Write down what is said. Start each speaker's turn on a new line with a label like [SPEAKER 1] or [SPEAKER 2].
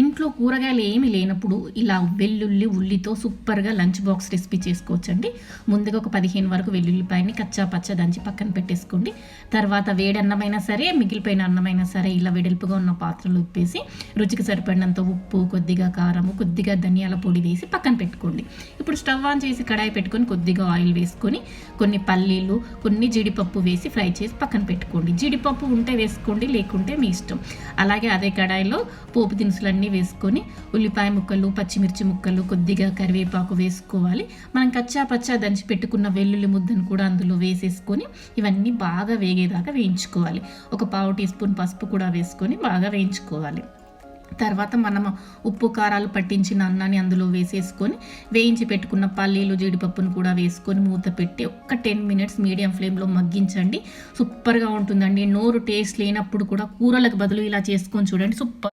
[SPEAKER 1] ఇంట్లో కూరగాయలు ఏమీ లేనప్పుడు ఇలా వెల్లుల్లి ఉల్లితో సూపర్గా లంచ్ బాక్స్ రెసిపీ చేసుకోవచ్చండి. ముందుగా ఒక 15 వరకు వెల్లుల్లిపాయని కచ్చా పచ్చ దంచి పక్కన పెట్టేసుకోండి. తర్వాత వేడి అన్నమైనా సరే, మిగిలిపోయిన అన్నమైనా సరే ఇలా వెడల్పుగా ఉన్న పాత్రలో ఉప్పేసి రుచికి సరిపడినంత ఉప్పు, కొద్దిగా కారము, కొద్దిగా ధనియాల పొడి వేసి పక్కన పెట్టుకోండి. ఇప్పుడు స్టవ్ ఆన్ చేసి కడాయి పెట్టుకొని కొద్దిగా ఆయిల్ వేసుకొని కొన్ని పల్లీలు, కొన్ని జీడిపప్పు వేసి ఫ్రై చేసి పక్కన పెట్టుకోండి. జీడిపప్పు ఉంటే వేసుకోండి, లేకుంటే మీ ఇష్టం. అలాగే అదే కడాయిలో పోపు దినుసులన్నీ వేసుకొని ఉల్లిపాయ ముక్కలు, పచ్చిమిర్చి ముక్కలు, కొద్దిగా కరివేపాకు వేసుకోవాలి. మనం కచ్చా పచ్చా దంచి పెట్టుకున్న వెల్లుల్లి ముద్దను కూడా అందులో వేసేసుకొని ఇవన్నీ బాగా వేగేదాకా వేయించుకోవాలి. ఒక పావు టీ స్పూన్ పసుపు కూడా వేసుకొని బాగా వేయించుకోవాలి. తర్వాత మనం ఉప్పు కారాలు పట్టించిన అన్నాన్ని అందులో వేసేసుకొని వేయించి పెట్టుకున్న పల్లీలు, జీడిపప్పును కూడా వేసుకొని మూత పెట్టి ఒక 10 మినిట్స్ మీడియం ఫ్లేమ్లో మగ్గించండి. సూపర్గా ఉంటుందండి. నోరు టేస్ట్ లేనప్పుడు కూడా కూరలకు బదులు ఇలా చేసుకొని చూడండి, సూపర్.